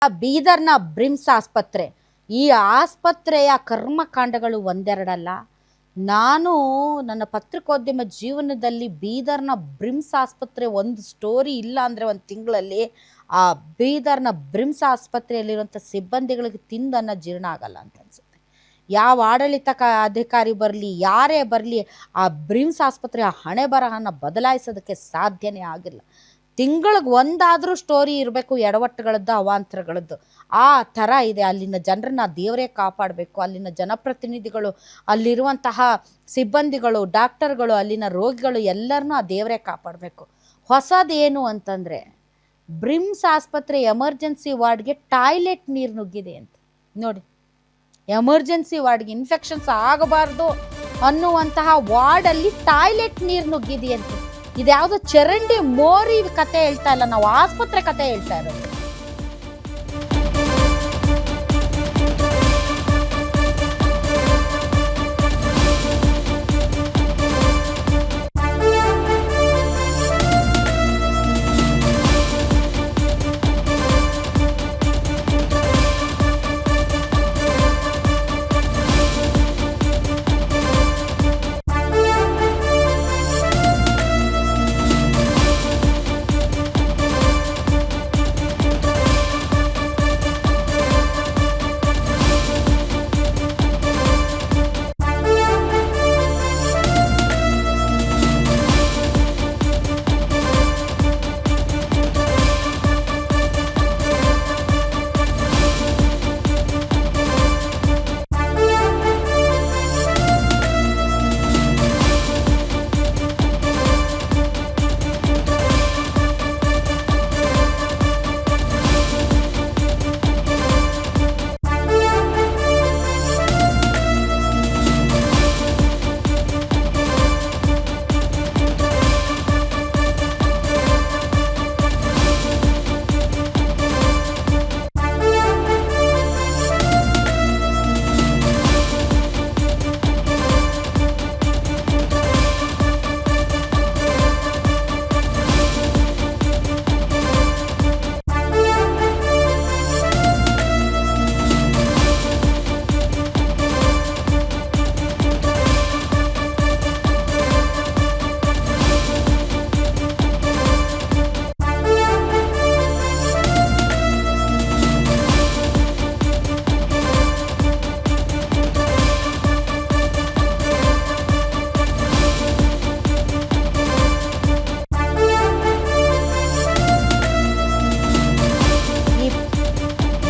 ಬೀದರ್ನ BRIMS ಆಸ್ಪತ್ರೆ, ಈ ಆಸ್ಪತ್ರೆಯ ಕರ್ಮಕಾಂಡಗಳು ಒಂದೆರಡಲ್ಲ. ನಾನು ನನ್ನ ಪತ್ರಿಕೋದ್ಯಮ ಜೀವನದಲ್ಲಿ ಬೀದರ್ನ ಬ್ರಿಮ್ಸ್ ಆಸ್ಪತ್ರೆ ಒಂದು ಸ್ಟೋರಿ ಇಲ್ಲ ಅಂದರೆ ಒಂದು ತಿಂಗಳಲ್ಲಿ ಆ ಬೀದರ್ನ ಬ್ರಿಮ್ಸ್ ಆಸ್ಪತ್ರೆಯಲ್ಲಿರುವಂಥ ಸಿಬ್ಬಂದಿಗಳಿಗೆ ತಿಂದನ್ನ ಜೀರ್ಣ ಆಗಲ್ಲ ಅಂತ ಅನಿಸುತ್ತೆ. ಯಾವ ಆಡಳಿತ ಅಧಿಕಾರಿ ಬರಲಿ, ಯಾರೇ ಬರಲಿ, ಆ ಬ್ರಿಮ್ಸ್ ಆಸ್ಪತ್ರೆಯ ಹಣೆ ಬರಹನ ಬದಲಾಯಿಸೋದಕ್ಕೆ ಸಾಧ್ಯನೇ ಆಗಿಲ್ಲ. ತಿಂಗಳಿಗೆ ಒಂದಾದರೂ ಸ್ಟೋರಿ ಇರಬೇಕು ಎಡವಟ್ಟುಗಳದ್ದು, ಅವಾಂತರಗಳದ್ದು. ಆ ಥರ ಇದೆ. ಅಲ್ಲಿನ ಜನರನ್ನ ದೇವರೇ ಕಾಪಾಡಬೇಕು. ಅಲ್ಲಿನ ಜನಪ್ರತಿನಿಧಿಗಳು, ಅಲ್ಲಿರುವಂತಹ ಸಿಬ್ಬಂದಿಗಳು, ಡಾಕ್ಟರ್ಗಳು, ಅಲ್ಲಿನ ರೋಗಿಗಳು ಎಲ್ಲರನ್ನೂ ಆ ದೇವರೇ ಕಾಪಾಡಬೇಕು. ಹೊಸದೇನು ಅಂತಂದರೆ ಬ್ರಿಮ್ಸ್ ಆಸ್ಪತ್ರೆ ಎಮರ್ಜೆನ್ಸಿ ವಾರ್ಡ್ಗೆ ಟಾಯ್ಲೆಟ್ ನೀರು ನುಗ್ಗಿದೆ ಅಂತ. ನೋಡಿ, ಎಮರ್ಜೆನ್ಸಿ ವಾರ್ಡ್ಗೆ ಇನ್ಫೆಕ್ಷನ್ಸ್ ಆಗಬಾರ್ದು ಅನ್ನುವಂತಹ ವಾರ್ಡಲ್ಲಿ ಟಾಯ್ಲೆಟ್ ನೀರು ನುಗ್ಗಿದೆಯಂತೆ. ಇದ್ಯಾವುದೋ ಚರಂಡಿ ಮೋರಿ ಕತೆ ಹೇಳ್ತಾ ಇಲ್ಲ, ನಾವು ಆಸ್ಪತ್ರೆ ಕತೆ ಹೇಳ್ತಾ ಇರೋದು.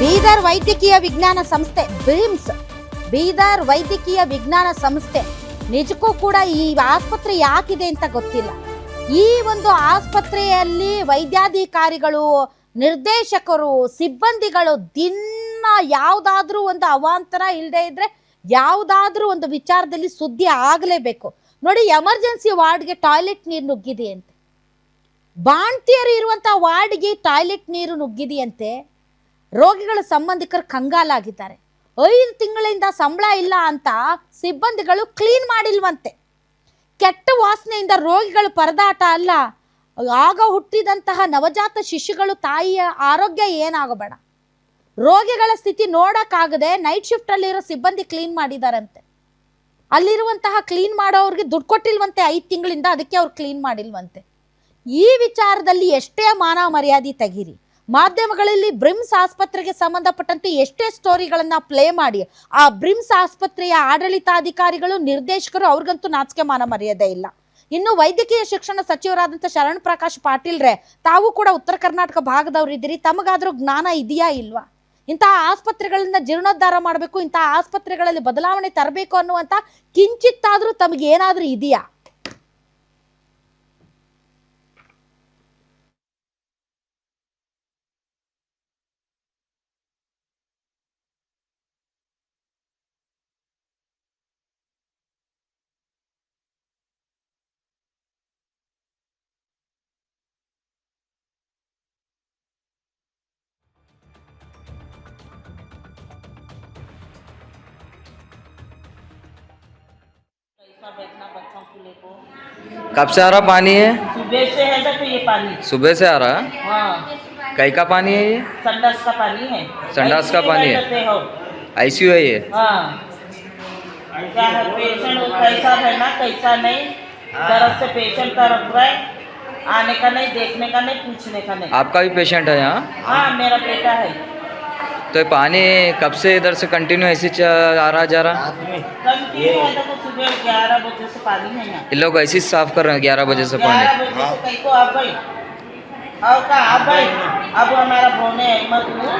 ಬೀದರ್ ವೈದ್ಯಕೀಯ ವಿಜ್ಞಾನ ಸಂಸ್ಥೆ ಬ್ರಿಮ್ಸ್, ಬೀದರ್ ವೈದ್ಯಕೀಯ ವಿಜ್ಞಾನ ಸಂಸ್ಥೆ ನಿಜಕ್ಕೂ ಕೂಡ ಈ ಆಸ್ಪತ್ರೆ ಯಾಕಿದೆ ಅಂತ ಗೊತ್ತಿಲ್ಲ. ಈ ಒಂದು ಆಸ್ಪತ್ರೆಯಲ್ಲಿ ವೈದ್ಯಾಧಿಕಾರಿಗಳು, ನಿರ್ದೇಶಕರು, ಸಿಬ್ಬಂದಿಗಳು ದಿನ ಯಾವುದಾದ್ರೂ ಒಂದು ಅವಾಂತರ ಇಲ್ಲದೆ ಇದ್ರೆ ಯಾವುದಾದ್ರೂ ಒಂದು ವಿಚಾರದಲ್ಲಿ ಸುದ್ದಿ ಆಗಲೇಬೇಕು. ನೋಡಿ, ಎಮರ್ಜೆನ್ಸಿ ವಾರ್ಡ್ಗೆ ಟಾಯ್ಲೆಟ್ ನೀರು ನುಗ್ಗಿದೆಯಂತೆ. ಬಾಣ್ತಿಯರು ಇರುವಂಥ ವಾರ್ಡ್ಗೆ ಟಾಯ್ಲೆಟ್ ನೀರು ನುಗ್ಗಿದೆಯಂತೆ. ರೋಗಿಗಳ ಸಂಬಂಧಿಕರು ಕಂಗಾಲಾಗಿದ್ದಾರೆ. 5 ತಿಂಗಳಿಂದ ಸಂಬಳ ಇಲ್ಲ ಅಂತ ಸಿಬ್ಬಂದಿಗಳು ಕ್ಲೀನ್ ಮಾಡಿಲ್ವಂತೆ. ಕೆಟ್ಟ ವಾಸನೆಯಿಂದ ರೋಗಿಗಳ ಪರದಾಟ ಅಲ್ಲ, ಆಗ ಹುಟ್ಟಿದಂತಹ ನವಜಾತ ಶಿಶುಗಳು, ತಾಯಿಯ ಆರೋಗ್ಯ ಏನಾಗಬೇಡ. ರೋಗಿಗಳ ಸ್ಥಿತಿ ನೋಡೋಕ್ಕಾಗದೆ ನೈಟ್ ಶಿಫ್ಟಲ್ಲಿರೋ ಸಿಬ್ಬಂದಿ ಕ್ಲೀನ್ ಮಾಡಿದಾರಂತೆ. ಅಲ್ಲಿರುವಂತಹ ಕ್ಲೀನ್ ಮಾಡೋರಿಗೆ ದುಡ್ಡು ಕೊಟ್ಟಿಲ್ವಂತೆ 5 ತಿಂಗಳಿಂದ, ಅದಕ್ಕೆ ಅವ್ರು ಕ್ಲೀನ್ ಮಾಡಿಲ್ವಂತೆ. ಈ ವಿಚಾರದಲ್ಲಿ ಎಷ್ಟೇ ಮಾನ ಮರ್ಯಾದೆ ತೆಗೀರಿ, ಮಾಧ್ಯಮಗಳಲ್ಲಿ ಬ್ರಿಮ್ಸ್ ಆಸ್ಪತ್ರೆಗೆ ಸಂಬಂಧಪಟ್ಟಂತೆ ಎಷ್ಟೇ ಸ್ಟೋರಿಗಳನ್ನು ಪ್ಲೇ ಮಾಡಿ, ಆ ಬ್ರಿಮ್ಸ್ ಆಸ್ಪತ್ರೆಯ ಆಡಳಿತಾಧಿಕಾರಿಗಳು, ನಿರ್ದೇಶಕರು, ಅವ್ರಿಗಂತೂ ನಾಚಿಕೆ ಮಾನ ಮರ್ಯಾದೆ ಇಲ್ಲ. ಇನ್ನು ವೈದ್ಯಕೀಯ ಶಿಕ್ಷಣ ಸಚಿವರಾದಂಥ ಶರಣ್ ಪ್ರಕಾಶ್ ಪಾಟೀಲ್ರೇ, ತಾವು ಕೂಡ ಉತ್ತರ ಕರ್ನಾಟಕ ಭಾಗದವ್ರು ಇದ್ದೀರಿ, ತಮಗಾದ್ರೂ ಜ್ಞಾನ ಇದೆಯಾ ಇಲ್ವಾ? ಇಂತಹ ಆಸ್ಪತ್ರೆಗಳನ್ನ ಜೀರ್ಣೋದ್ಧಾರ ಮಾಡಬೇಕು, ಇಂತಹ ಆಸ್ಪತ್ರೆಗಳಲ್ಲಿ ಬದಲಾವಣೆ ತರಬೇಕು ಅನ್ನುವಂಥ ಕಿಂಚಿತ್ತಾದರೂ ತಮಗೆ ಏನಾದರೂ ಇದೆಯಾ? बैठना बच्चों को लेकर। कब से आ रहा पानी है? सुबह से है, देखो ये पानी सुबह से आ रहा है। हाँ कई का पानी है ये? संडास का पानी है। संडास का ICU पानी में है। रहते हो। आईसीयू है ये? हाँ, क्या है पेशेंट कैसा है ना कैसा नहीं, दर्द से पेशेंट तड़प रहा है, आने का नहीं, देखने का नहीं, पूछने का नहीं। आपका भी पेशेंट है यहाँ? हाँ, मेरा बेटा है। तो ये पानी कब से इधर से कंटिन्यू ऐसे आ रहा जा रहा? कंटिन्यू है तो सुबह 11 बजे से पानी है यहाँ। ये लोग ऐसे ही साफ कर रहे हैं 11 बजे से 11 पानी? बजे से कहीं को अब भाई अब का अब भाई अब हमारा बोने अहमद को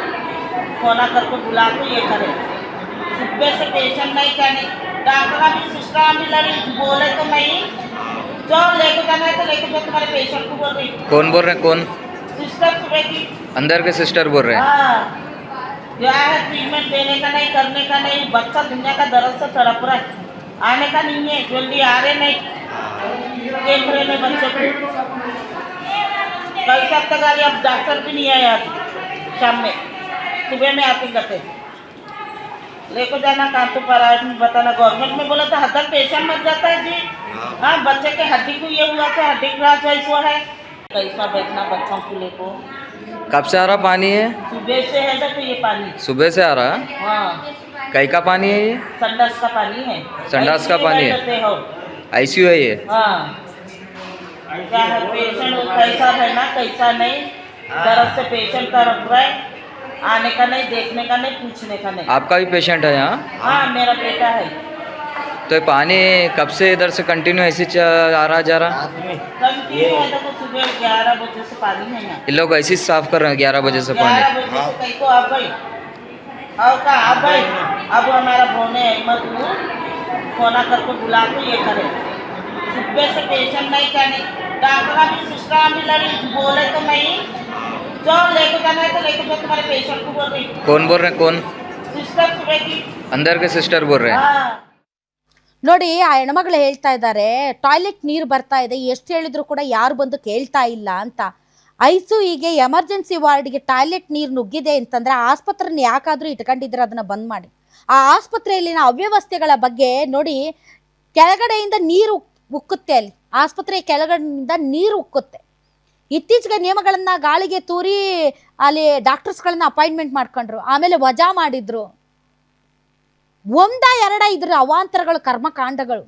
फोना करके बुला के ये करे। सुबह से पेशेंट नहीं क्या नहीं, डॉक्टर भी सिस्टर भी लड़ी बोले तो नहीं, जो लेके जाना है तो लेके जाओ, तुम्हारे पेशेंट को बोल रही। कौन बोल रहे हैं? कौन? सिस्टर सुबह की। अंदर के सिस्टर बोल रहे हैं? हाँ, क्या है ट्रीटमेंट देने का नहीं, करने का नहीं, बच्चा दुनिया का दर्द से तड़प रहा है, आने का नहीं है, जल्दी आ रहे नहीं, देख रहे नहीं बच्चे को। कल तक तक आ गया, अब डॉक्टर भी नहीं आया शाम में, सुबह में आते करते लेको जाना कहाँ तो प्राइवेट में बताना। गवर्नमेंट में बोला था हर पेशेंट मर जाता है जी। हाँ, बच्चे के हड्डी को ये हुआ था, हड्डी क्रैश ऐसा है, कैसा बैठना बच्चों को लेको। कब से आ रहा पानी है? सुबह से है तो ये पानी। सुबह से आ रहा है? हाँ, कई का पानी है ये? संडास का पानी है। संडास का ICU पानी में है। रहते हो। आईसीयू है ये? हाँ, क्या है पेशेंट कैसा है ना कैसा नहीं, दर्द से पेशेंट तड़प रहा है, आने का नहीं, देखने का नहीं, पूछने का नहीं। आपका भी पेशेंट है यहाँ? हाँ, मेरा बेटा है। तो ये पानी कब से इधर से कंटिन्यू ऐसे आ रहा जा रहा? कंटिन्यू है तो सुबह 11 बजे से पानी है यहाँ। ये लोग ऐसे ही साफ कर रहे हैं 11 बजे से 11 पानी? बजे से कहीं को अब भाई अब का अब भाई अब हमारा बोने अहमद को फोना करके बुला के ये करे। सुबह से पेशेंट नहीं क्या नहीं, डॉक्टर भी सिस्टर भी लड़ी बोले तो नहीं, जो लेके जाना है तो लेके जाओ, तुम्हारे पेशेंट को बोल रही। कौन बोल रहे हैं? कौन? सिस्टर सुबह की। अंदर के सिस्टर बोल रहे हैं? हाँ, ನೋಡಿ ಆ ಹೆಣ್ಮಗಳು ಹೇಳ್ತಾ ಇದ್ದಾರೆ ಟಾಯ್ಲೆಟ್ ನೀರು ಬರ್ತಾ ಇದೆ, ಎಷ್ಟು ಹೇಳಿದ್ರು ಕೂಡ ಯಾರು ಬಂದು ಕೇಳ್ತಾ ಇಲ್ಲ ಅಂತ. ಐಸಿಯುಗೆ ಎಮರ್ಜೆನ್ಸಿ ವಾರ್ಡ್ಗೆ ಟಾಯ್ಲೆಟ್ ನೀರು ನುಗ್ಗಿದೆ ಅಂತಂದ್ರೆ ಆಸ್ಪತ್ರೆನ ಯಾಕಾದ್ರೂ ಇಟ್ಕೊಂಡಿದ್ರೆ ಅದನ್ನ ಬಂದ್ ಮಾಡಿ. ಆ ಆಸ್ಪತ್ರೆಯಲ್ಲಿನ ಅವ್ಯವಸ್ಥೆಗಳ ಬಗ್ಗೆ ನೋಡಿ, ಕೆಳಗಡೆಯಿಂದ ನೀರು ಉಕ್ಕುತ್ತೆ, ಅಲ್ಲಿ ಆಸ್ಪತ್ರೆಯ ಕೆಳಗಡೆಯಿಂದ ನೀರು ಉಕ್ಕುತ್ತೆ. ಇತ್ತೀಚೆಗೆ ನಿಯಮಗಳನ್ನ ಗಾಳಿಗೆ ತೂರಿ ಅಲ್ಲಿ ಡಾಕ್ಟರ್ಸ್ಗಳನ್ನ ಅಪಾಯಿಂಟ್ಮೆಂಟ್ ಮಾಡ್ಕೊಂಡ್ರು, ಆಮೇಲೆ ವಜಾ ಮಾಡಿದ್ರು. ಒಂದ ಎರಡ ಇದ್ರ ಅವಾಂತರಗಳು, ಕರ್ಮಕಾಂಡಗಳು.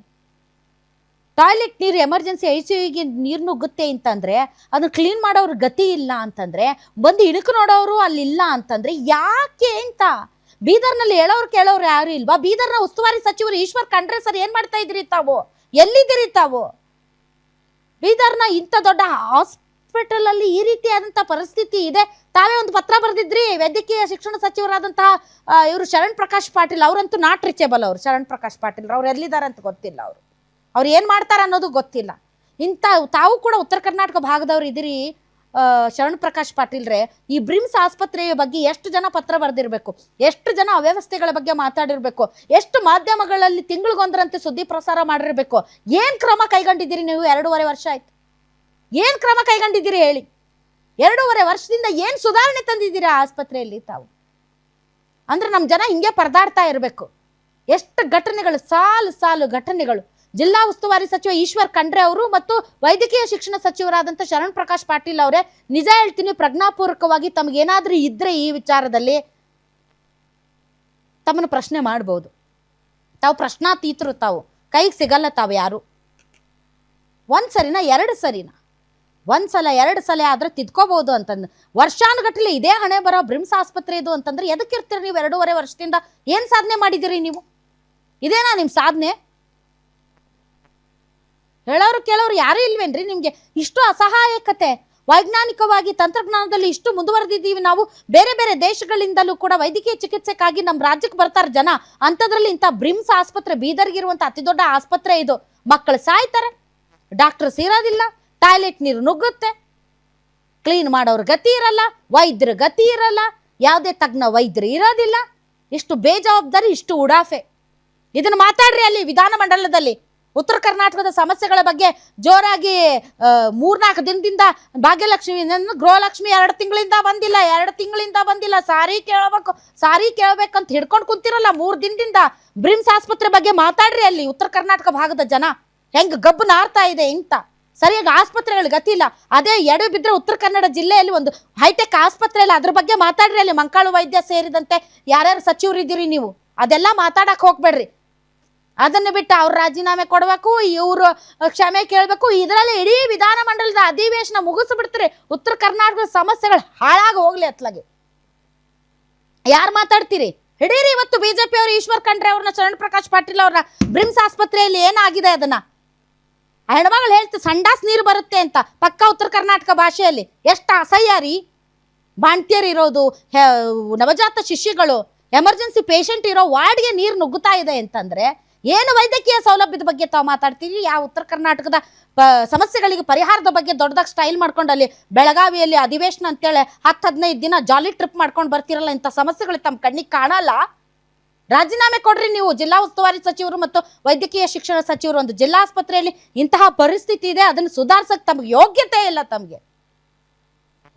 ಟಾಯ್ಲೆಟ್ ನೀರು ಎಮರ್ಜೆನ್ಸಿ ICUಗೆ ನೀರು ನುಗ್ಗುತ್ತೆ ಅಂತಂದ್ರೆ ಅದನ್ನ ಕ್ಲೀನ್ ಮಾಡೋರು ಗತಿ ಇಲ್ಲ ಅಂತಂದ್ರೆ, ಬಂದು ಇಣುಕು ನೋಡೋರು ಅಲ್ಲಿಲ್ಲ ಅಂತಂದ್ರೆ ಯಾಕೆ ಅಂತ ಬೀದರ್ನಲ್ಲಿ ಹೇಳೋರು ಕೇಳೋರು ಯಾರು ಇಲ್ವಾ? ಬೀದರ್ನ ಉಸ್ತುವಾರಿ ಸಚಿವರು ಈಶ್ವರ್ ಖಂಡ್ರೆ ಸರ್ ಏನ್ ಮಾಡ್ತಾ ಇದ್ರಿ ತಾವು? ಎಲ್ಲಿದ್ದೀರಿ ತಾವು? ಬೀದರ್ನ ಇಂಥ ದೊಡ್ಡ ಹಾಸ್ಪಿಟಲ್ ಅಲ್ಲಿ ಈ ರೀತಿಯಾದಂಥ ಪರಿಸ್ಥಿತಿ ಇದೆ. ತಾವೇ ಒಂದು ಪತ್ರ ಬರೆದಿದ್ರಿ ವೈದ್ಯಕೀಯ ಶಿಕ್ಷಣ ಸಚಿವರಾದಂತಹ ಇವರು ಶರಣ್ ಪ್ರಕಾಶ್ ಪಾಟೀಲ್, ಅವರಂತೂ ನಾಟ್ ರೀಚೇಬಲ್. ಅವರು ಶರಣ್ ಪ್ರಕಾಶ್ ಪಾಟೀಲ್ ಅವ್ರು ಎಲ್ಲಿದ್ದಾರೆ ಅಂತ ಗೊತ್ತಿಲ್ಲ, ಅವ್ರು ಏನು ಮಾಡ್ತಾರೆ ಅನ್ನೋದು ಗೊತ್ತಿಲ್ಲ. ಇಂಥ ತಾವು ಕೂಡ ಉತ್ತರ ಕರ್ನಾಟಕ ಭಾಗದವ್ರು ಇದ್ದೀರಿ ಶರಣ್ ಪ್ರಕಾಶ್ ಪಾಟೀಲ್ರೆ. ಈ ಬ್ರಿಮ್ಸ್ ಆಸ್ಪತ್ರೆಯ ಬಗ್ಗೆ ಎಷ್ಟು ಜನ ಪತ್ರ ಬರೆದಿರಬೇಕು, ಎಷ್ಟು ಜನ ಅವ್ಯವಸ್ಥೆಗಳ ಬಗ್ಗೆ ಮಾತಾಡಿರ್ಬೇಕು, ಎಷ್ಟು ಮಾಧ್ಯಮಗಳಲ್ಲಿ ತಿಂಗಳಿಗೊಂದರಂತೆ ಸುದ್ದಿ ಪ್ರಸಾರ ಮಾಡಿರ್ಬೇಕು. ಏನು ಕ್ರಮ ಕೈಗೊಂಡಿದ್ದೀರಿ ನೀವು? 2.5 ವರ್ಷ ಆಯ್ತು. ಏನು ಕ್ರಮ ಕೈಗೊಂಡಿದ್ದೀರಿ ಹೇಳಿ? 2.5 ವರ್ಷದಿಂದ ಏನು ಸುಧಾರಣೆ ತಂದಿದ್ದೀರಾ ಆಸ್ಪತ್ರೆಯಲ್ಲಿ ತಾವು? ಅಂದ್ರೆ ನಮ್ಮ ಜನ ಹಿಂಗೆ ಪರದಾಡ್ತಾ ಇರಬೇಕು. ಎಷ್ಟು ಘಟನೆಗಳು, ಸಾಲು ಸಾಲು ಘಟನೆಗಳು. ಜಿಲ್ಲಾ ಉಸ್ತುವಾರಿ ಸಚಿವ ಈಶ್ವರ್ ಖಂಡ್ರೆ ಅವರು ಮತ್ತು ವೈದ್ಯಕೀಯ ಶಿಕ್ಷಣ ಸಚಿವರಾದಂಥ ಶರಣ್ ಪ್ರಕಾಶ್ ಪಾಟೀಲ್ ಅವರೇ, ನಿಜ ಹೇಳ್ತೀನಿ, ಪ್ರಜ್ಞಾಪೂರ್ವಕವಾಗಿ ತಮಗೇನಾದ್ರೂ ಇದ್ರೆ ಈ ವಿಚಾರದಲ್ಲಿ ತಮ್ಮನ್ನು ಪ್ರಶ್ನೆ ಮಾಡ್ಬೋದು. ತಾವು ಪ್ರಶ್ನಾತೀತರು, ತಾವು ಕೈಗೆ ಸಿಗಲ್ಲ ತಾವು ಯಾರು. ಒಂದ್ಸರಿನಾ 2 ಸರಿನಾ? ಒಂದ್ಸಲ 2 ಸಲ ಆದ್ರೆ ತಿದ್ಕೋಬಹುದು ಅಂತಂದು. ವರ್ಷಾನುಗಟ್ಟಲೆ ಇದೇ ಹಣೆ ಬರೋ ಬ್ರಿಮ್ಸ್ ಆಸ್ಪತ್ರೆ ಇದು ಅಂತಂದ್ರೆ ಎದಕ್ಕಿರ್ತೀರಿ ನೀವು? 2.5 ವರ್ಷದಿಂದ ಏನು ಸಾಧನೆ ಮಾಡಿದ್ದೀರಿ ನೀವು? ಇದೇನಾ ನಿಮ್ಮ ಸಾಧನೆ? ಹೇಳೋರು ಕೇಳೋರು ಯಾರೂ ಇಲ್ವೇನ್ರಿ ನಿಮಗೆ? ಇಷ್ಟು ಅಸಹಾಯಕತೆ, ವೈಜ್ಞಾನಿಕವಾಗಿ ತಂತ್ರಜ್ಞಾನದಲ್ಲಿ ಇಷ್ಟು ಮುಂದುವರೆದಿದ್ದೀವಿ ನಾವು. ಬೇರೆ ಬೇರೆ ದೇಶಗಳಿಂದಲೂ ಕೂಡ ವೈದ್ಯಕೀಯ ಚಿಕಿತ್ಸೆಗಾಗಿ ನಮ್ಮ ರಾಜ್ಯಕ್ಕೆ ಬರ್ತಾರೆ ಜನ. ಅಂಥದ್ರಲ್ಲಿ ಇಂಥ ಬ್ರಿಮ್ಸ್ ಆಸ್ಪತ್ರೆ, ಬೀದರ್ಗಿರುವಂಥ ಅತಿ ದೊಡ್ಡ ಆಸ್ಪತ್ರೆ ಇದು. ಮಕ್ಕಳು ಸಾಯ್ತಾರೆ, ಡಾಕ್ಟರ್ಸ್ ಇರೋದಿಲ್ಲ, ಟಾಯ್ಲೆಟ್ ನೀರು ನುಗ್ಗುತ್ತೆ, ಕ್ಲೀನ್ ಮಾಡೋರು ಗತಿ ಇರಲ್ಲ, ವೈದ್ಯರ ಗತಿ ಇರಲ್ಲ, ಯಾವುದೇ ತಜ್ಞ ವೈದ್ಯರು ಇರೋದಿಲ್ಲ. ಇಷ್ಟು ಬೇಜವಾಬ್ದಾರಿ, ಇಷ್ಟು ಉಡಾಫೆ. ಇದನ್ನು ಮಾತಾಡ್ರಿ ಅಲ್ಲಿ ವಿಧಾನಮಂಡಲದಲ್ಲಿ. ಉತ್ತರ ಕರ್ನಾಟಕದ ಸಮಸ್ಯೆಗಳ ಬಗ್ಗೆ ಜೋರಾಗಿ 3-4 ದಿನದಿಂದ ಭಾಗ್ಯಲಕ್ಷ್ಮಿ, ಗೃಹಲಕ್ಷ್ಮಿ 2 ತಿಂಗಳಿಂದ ಬಂದಿಲ್ಲ, ಸಾರಿ ಕೇಳಬೇಕಂತ ಹಿಡ್ಕೊಂಡು ಕುಂತಿರಲ್ಲ 3 ದಿನದಿಂದ. ಬ್ರಿಮ್ಸ್ ಆಸ್ಪತ್ರೆ ಬಗ್ಗೆ ಮಾತಾಡ್ರಿ ಅಲ್ಲಿ. ಉತ್ತರ ಕರ್ನಾಟಕ ಭಾಗದ ಜನ ಹೆಂಗ್ ಗಬ್ಬು ನಾರ್ತಾ ಇದೆ ಅಂತ. ಸರಿಯಾಗಿ ಆಸ್ಪತ್ರೆಗಳು ಗತಿ ಇಲ್ಲ. ಅದೇ ಎಡೆ ಬಿದ್ದರೆ ಉತ್ತರ ಕನ್ನಡ ಜಿಲ್ಲೆಯಲ್ಲಿ ಒಂದು ಹೈಟೆಕ್ ಆಸ್ಪತ್ರೆ ಇಲ್ಲ, ಅದ್ರ ಬಗ್ಗೆ ಮಾತಾಡ್ರಿ. ಅಲ್ಲಿ ಮಂಕಾಳು ವೈದ್ಯ ಸೇರಿದಂತೆ ಯಾರ್ಯಾರು ಸಚಿವರು ಇದ್ದೀರಿ ನೀವು, ಅದೆಲ್ಲ ಮಾತಾಡಕ್ ಹೋಗ್ಬೇಡ್ರಿ. ಅದನ್ನು ಬಿಟ್ಟು ಅವ್ರು ರಾಜೀನಾಮೆ ಕೊಡಬೇಕು, ಇವರು ಕ್ಷಮೆ ಕೇಳಬೇಕು. ಇದರಲ್ಲಿ ಇಡೀ ವಿಧಾನಮಂಡಲದ ಅಧಿವೇಶನ ಮುಗಿಸ್ಬಿಡ್ತೀರಿ. ಉತ್ತರ ಕರ್ನಾಟಕದ ಸಮಸ್ಯೆಗಳು ಹಾಳಾಗಿ ಹೋಗ್ಲಿ ಅತ್ಲಾಗೆ. ಯಾರು ಮಾತಾಡ್ತೀರಿ? ಹಿಡೀರಿ. ಇವತ್ತು ಬಿಜೆಪಿ ಅವರು ಈಶ್ವರ್ ಖಂಡ್ರೆ ಅವ್ರನ್ನ, ಚರಣ್ ಪ್ರಕಾಶ್ ಪಾಟೀಲ್ ಅವ್ರನ್ನ ಬ್ರಿಮ್ಸ್ ಆಸ್ಪತ್ರೆಯಲ್ಲಿ ಏನಾಗಿದೆ ಅದನ್ನ ಹೆಣ್ಮಗಳು ಹೇಳ್ತು ಸಂಡಾಸ್ ನೀರು ಬರುತ್ತೆ ಅಂತ, ಪಕ್ಕ ಉತ್ತರ ಕರ್ನಾಟಕ ಭಾಷೆಯಲ್ಲಿ. ಎಷ್ಟು ಅಸಹ್ಯ ರೀ. ಬಾಣ್ತಿಯರು ಇರೋದು, ನವಜಾತ ಶಿಶುಗಳು, ಎಮರ್ಜೆನ್ಸಿ ಪೇಷಂಟ್ ಇರೋ ವಾರ್ಡ್ಗೆ ನೀರು ನುಗ್ಗುತ್ತಾ ಇದೆ ಅಂತಂದ್ರೆ ಏನು ವೈದ್ಯಕೀಯ ಸೌಲಭ್ಯದ ಬಗ್ಗೆ ತಾವು ಮಾತಾಡ್ತೀವಿ? ಯಾವ ಉತ್ತರ ಕರ್ನಾಟಕದ ಸಮಸ್ಯೆಗಳಿಗೆ ಪರಿಹಾರದ ಬಗ್ಗೆ ದೊಡ್ಡದಾಗಿ ಸ್ಟೈಲ್ ಮಾಡ್ಕೊಂಡು ಅಲ್ಲಿ ಬೆಳಗಾವಿಯಲ್ಲಿ ಅಧಿವೇಶನ ಅಂತೇಳಿ 10-15 ದಿನ ಜಾಲಿ ಟ್ರಿಪ್ ಮಾಡ್ಕೊಂಡು ಬರ್ತಿರಲ್ಲ. ಇಂಥ ಸಮಸ್ಯೆಗಳು ತಮ್ಮ ಕಣ್ಣಿಗೆ ಕಾಣಲ್ಲ. ರಾಜೀನಾಮೆ ಕೊಡ್ರಿ ನೀವು. ಜಿಲ್ಲಾ ಉಸ್ತುವಾರಿ ಸಚಿವರು ಮತ್ತು ವೈದ್ಯಕೀಯ ಶಿಕ್ಷಣ ಸಚಿವರು. ಒಂದು ಜಿಲ್ಲಾ ಆಸ್ಪತ್ರೆಯಲ್ಲಿ ಇಂತಹ ಪರಿಸ್ಥಿತಿ ಇದೆ, ಅದನ್ನು ಸುಧಾರಿಸಕ್ಕೆ ತಮಗೆ ಯೋಗ್ಯತೆ ಇಲ್ಲ. ತಮಗೆ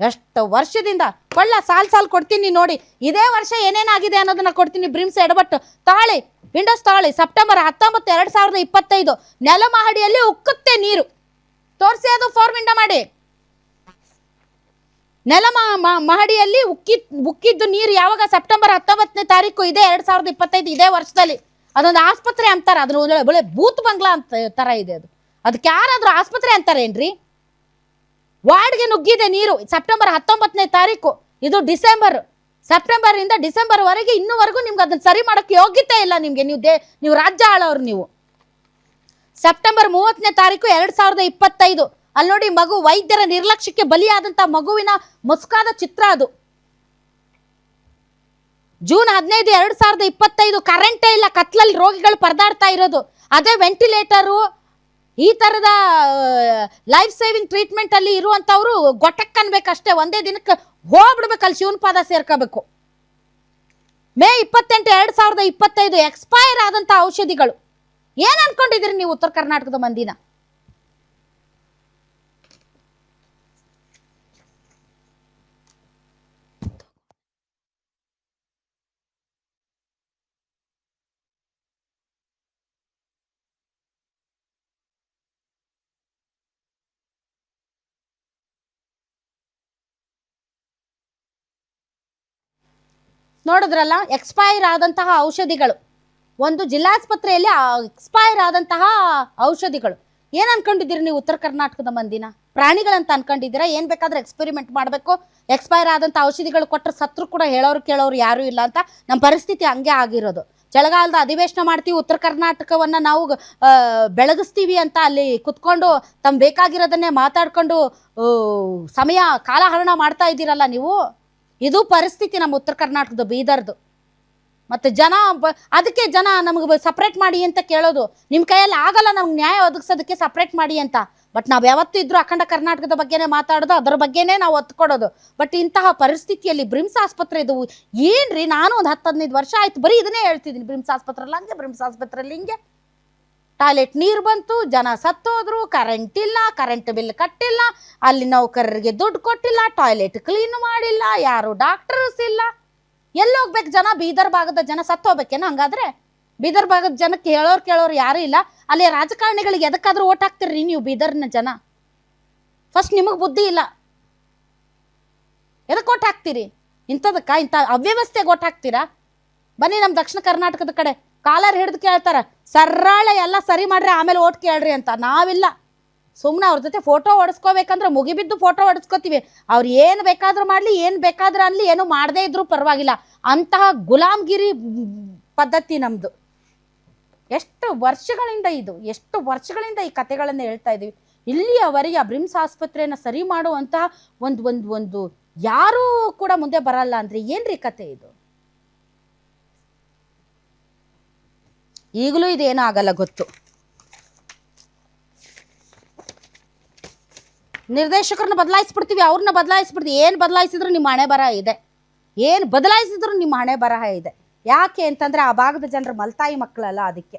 ಎಷ್ಟು ವರ್ಷದಿಂದ ಸಾಲ್ ಕೊಡ್ತೀನಿ ನೋಡಿ. ಇದೇ ವರ್ಷ ಏನೇನಾಗಿದೆ ಅನ್ನೋದನ್ನ ಕೊಡ್ತೀನಿ. ಬ್ರಿಮ್ಸ್ ಎಡಬಟ್ಟು ತಾಳಿ, ವಿಂಡೋಸ್ ತಾಳಿ. ಸೆಪ್ಟೆಂಬರ್ 19, 2025 ನೆಲಮಹಡಿಯಲ್ಲಿ ಉಕ್ಕುತ್ತೆ ನೀರು. ತೋರಿಸಿ ಅದು ಫಾರ್ಮಿಂಡ ಮಾಡಿ. ಮಹಡಿಯಲ್ಲಿ ಉಕ್ಕಿದ್ದು ನೀರು ಯಾವಾಗ? ಸೆಪ್ಟೆಂಬರ್ 19ನೇ ತಾರೀಕು ಇದೆ 2025, ಇದೇ ವರ್ಷದಲ್ಲಿ. ಅದೊಂದು ಆಸ್ಪತ್ರೆ ಅಂತಾರೆ. ಅದ್ರ ಒಳ್ಳೆ ಬೂತ್ ಬಂಗ್ಲಾ ಅಂತ ತರ ಇದೆ ಅದು. ಅದಕ್ಕೆ ಯಾರಾದ್ರೂ ಆಸ್ಪತ್ರೆ ಅಂತಾರೇನ್ರಿ? ವಾರ್ಡ್ಗೆ ನುಗ್ಗಿದೆ ನೀರು ಸೆಪ್ಟೆಂಬರ್ 19ನೇ ತಾರೀಕು. ಇದು ಸೆಪ್ಟೆಂಬರ್ ಇಂದ ಡಿಸೆಂಬರ್ ವರೆಗೆ ಇನ್ನೂವರೆಗೂ ನಿಮ್ಗೆ ಅದನ್ನ ಸರಿ ಮಾಡಕ್ಕೆ ಯೋಗ್ಯತೆ ಇಲ್ಲ ನಿಮ್ಗೆ. ನೀವು ರಾಜ್ಯ ಆಳವ್ರು ನೀವು. ಸೆಪ್ಟೆಂಬರ್ 30ನೇ ತಾರೀಕು 2025 ಅಲ್ಲಿ ನೋಡಿ, ಮಗು ವೈದ್ಯರ ನಿರ್ಲಕ್ಷ್ಯಕ್ಕೆ ಬಲಿಯಾದಂತ ಮಗುವಿನ ಮುಸ್ಕಾದ ಚಿತ್ರ ಅದು. ಜೂನ್ 15, 2025 ಕರೆಂಟೇ ಇಲ್ಲ, ಕತ್ಲಲ್ಲಿ ರೋಗಿಗಳು ಪರದಾಡ್ತಾ ಇರೋದು. ಅದೇ ವೆಂಟಿಲೇಟರು, ಈ ತರದ ಲೈಫ್ ಸೇವಿಂಗ್ ಟ್ರೀಟ್ಮೆಂಟ್ ಅಲ್ಲಿ ಇರುವಂತವ್ರು ಗೊಟ್ಟಕ್ ಅನ್ಬೇಕಷ್ಟೇ. ಒಂದೇ ದಿನಕ್ಕೆ ಹೋಗ್ಬಿಡ್ಬೇಕು, ಅಲ್ಲಿ ಶಿವನ್ ಪಾದ ಸೇರ್ಕೋಬೇಕು. ಮೇ 28, 2025 ಎಕ್ಸ್ಪೈರ್ ಆದಂತ ಔಷಧಿಗಳು. ಏನ್ ಅನ್ಕೊಂಡಿದ್ದೀರಿ ನೀವು ಉತ್ತರ ಕರ್ನಾಟಕದ ಮಂದಿನ? ನೋಡಿದ್ರಲ್ಲ, ಎಕ್ಸ್ಪೈರ್ ಆದಂತಹ ಔಷಧಿಗಳು. ಒಂದು ಜಿಲ್ಲಾಸ್ಪತ್ರೆಯಲ್ಲಿ ಎಕ್ಸ್ಪೈರ್ ಆದಂತಹ ಔಷಧಿಗಳು. ಏನ್ ಅನ್ಕೊಂಡಿದ್ದೀರಿ ನೀವು ಉತ್ತರ ಕರ್ನಾಟಕದ ಮಂದಿನ? ಪ್ರಾಣಿಗಳಂತ ಅನ್ಕೊಂಡಿದ್ದೀರಾ? ಏನ್ ಬೇಕಾದ್ರೆ ಎಕ್ಸ್ಪೆರಿಮೆಂಟ್ ಮಾಡಬೇಕು. ಎಕ್ಸ್ಪೈರ್ ಆದಂಥ ಔಷಧಿಗಳು ಕೊಟ್ಟರೆ ಸತ್ರು ಕೂಡ ಹೇಳೋರು ಕೇಳೋರು ಯಾರೂ ಇಲ್ಲ ಅಂತ ನಮ್ಮ ಪರಿಸ್ಥಿತಿ ಹಂಗೆ ಆಗಿರೋದು. ಚಳಿಗಾಲದ ಅಧಿವೇಶನ ಮಾಡ್ತೀವಿ, ಉತ್ತರ ಕರ್ನಾಟಕವನ್ನ ನಾವು ಬೆಳಗಿಸ್ತೀವಿ ಅಂತ ಅಲ್ಲಿ ಕುತ್ಕೊಂಡು ತಮ್ಮ ಬೇಕಾಗಿರೋದನ್ನೇ ಮಾತಾಡ್ಕೊಂಡು ಸಮಯ ಕಾಲಹರಣ ಮಾಡ್ತಾ ಇದ್ದೀರಲ್ಲ ನೀವು. ಇದು ಪರಿಸ್ಥಿತಿ ನಮ್ಮ ಉತ್ತರ ಕರ್ನಾಟಕದ ಬೀದರ್ದು. ಮತ್ತು ಅದಕ್ಕೆ ಜನ ನಮಗೆ ಸಪ್ರೇಟ್ ಮಾಡಿ ಅಂತ ಕೇಳೋದು. ನಿಮ್ಮ ಕೈಯಲ್ಲಿ ಆಗಲ್ಲ ನಮ್ಗೆ ನ್ಯಾಯ ಒದಗಿಸೋದಕ್ಕೆ ಸಪ್ರೇಟ್ ಮಾಡಿ ಅಂತ. ಬಟ್ ನಾವು ಯಾವತ್ತೂ ಇದ್ರೂ ಅಖಂಡ ಕರ್ನಾಟಕದ ಬಗ್ಗೆನೇ ಮಾತಾಡೋದು, ಅದರ ಬಗ್ಗೆನೇ ನಾವು ಒತ್ತು ಕೊಡೋದು. ಬಟ್ ಇಂತಹ ಪರಿಸ್ಥಿತಿಯಲ್ಲಿ ಬ್ರಿಮ್ಸ್ ಆಸ್ಪತ್ರೆ ಇದು ಏನ್ರಿ? ನಾನು ಒಂದು 10-15 ವರ್ಷ ಆಯ್ತು ಬರೀ ಇದನ್ನೇ ಹೇಳ್ತಿದ್ದೀನಿ. ಬ್ರಿಮ್ಸ್ ಆಸ್ಪತ್ರೆಯಲ್ಲಿ ಹಂಗೆ, ಬ್ರಿಮ್ಸ್ ಆಸ್ಪತ್ರೆಯಲ್ಲಿ ಹಿಂಗೆ. ಟಾಯ್ಲೆಟ್ ನೀರು ಬಂತು, ಜನ ಸತ್ತೋದ್ರು, ಕರೆಂಟ್ ಇಲ್ಲ, ಕರೆಂಟ್ ಬಿಲ್ ಕಟ್ಟಿಲ್ಲ, ಅಲ್ಲಿ ನೌಕರರಿಗೆ ದುಡ್ಡು ಕೊಟ್ಟಿಲ್ಲ, ಟಾಯ್ಲೆಟ್ ಕ್ಲೀನ್ ಮಾಡಿಲ್ಲ, ಯಾರು ಡಾಕ್ಟರ್ಸ್ ಇಲ್ಲ. ಎಲ್ಲಿ ಹೋಗ್ಬೇಕು ಜನ? ಬೀದರ್ ಭಾಗದ ಜನ ಸತ್ತು ಹೋಗ್ಬೇಕೇನೋ ಹಂಗಾದ್ರೆ? ಬೀದರ್ ಭಾಗದ ಜನಕ್ಕೆ ಕೇಳೋರು ಯಾರು ಇಲ್ಲ. ಅಲ್ಲಿ ರಾಜಕಾರಣಿಗಳಿಗೆ ಎದಕ್ಕಾದ್ರೂ ಓಟ್ ಹಾಕ್ತಿರ್ರಿ ನೀವು ಬೀದರ್ನ ಜನ? ಫಸ್ಟ್ ನಿಮಗೆ ಬುದ್ಧಿ ಇಲ್ಲ. ಎದಕ್ಕೆ ಓಟ್ ಹಾಕ್ತೀರಿ? ಇಂಥ ಅವ್ಯವಸ್ಥೆಗೆ ಓಟ್ ಹಾಕ್ತೀರಾ? ಬನ್ನಿ ನಮ್ಮ ದಕ್ಷಿಣ ಕರ್ನಾಟಕದ ಕಡೆ ಕಾಲರ್ ಹಿಡಿದು ಕೇಳ್ತಾರ, ಸರಳ ಎಲ್ಲ ಸರಿ ಮಾಡ್ರಿ ಆಮೇಲೆ ಓಟ್ ಕೇಳ್ರಿ ಅಂತ. ನಾವಿಲ್ಲ, ಸುಮ್ಮನೆ ಅವ್ರ ಜೊತೆ ಫೋಟೋ ಹೊಡೆಸ್ಕೋಬೇಕಂದ್ರೆ ಮುಗಿಬಿದ್ದು ಫೋಟೋ ಹೊಡೆಸ್ಕೋತೀವಿ. ಅವ್ರು ಏನು ಬೇಕಾದ್ರೂ ಮಾಡಲಿ, ಏನು ಬೇಕಾದ್ರೂ ಅನ್ಲಿ, ಏನು ಮಾಡದೇ ಇದ್ರೂ ಪರವಾಗಿಲ್ಲ. ಅಂತಹ ಗುಲಾಮ್ಗಿರಿ ಪದ್ಧತಿ ನಮ್ಮದು. ಎಷ್ಟು ವರ್ಷಗಳಿಂದ ಈ ಕಥೆಗಳನ್ನು ಹೇಳ್ತಾ ಇದ್ದೀವಿ. ಇಲ್ಲಿಯವರೆಗೆ ಆ ಬ್ರಿಮ್ಸ್ ಆಸ್ಪತ್ರೆಯನ್ನು ಸರಿ ಮಾಡುವಂತಹ ಒಂದು ಯಾರೂ ಕೂಡ ಮುಂದೆ ಬರಲ್ಲ ಅಂದರೆ ಏನ್ರಿ ಕತೆ ಇದು? ಈಗಲೂ ಇದೇನೂ ಆಗಲ್ಲ ಗೊತ್ತು. ನಿರ್ದೇಶಕರನ್ನ ಬದಲಾಯಿಸ್ಬಿಡ್ತೀವಿ, ಅವ್ರನ್ನ ಬದಲಾಯಿಸ್ಬಿಡ್ತೀವಿ. ಏನು ಬದಲಾಯಿಸಿದ್ರು ನಿಮ್ಮ ಹಣೆ ಬರಹ ಇದೆ. ಏನು ಬದಲಾಯಿಸಿದ್ರು ನಿಮ್ಮ ಹಣೆ ಬರಹ ಇದೆ. ಯಾಕೆ ಅಂತಂದರೆ ಆ ಭಾಗದ ಜನರು ಮಲ್ತಾಯಿ ಮಕ್ಕಳಲ್ಲ, ಅದಕ್ಕೆ.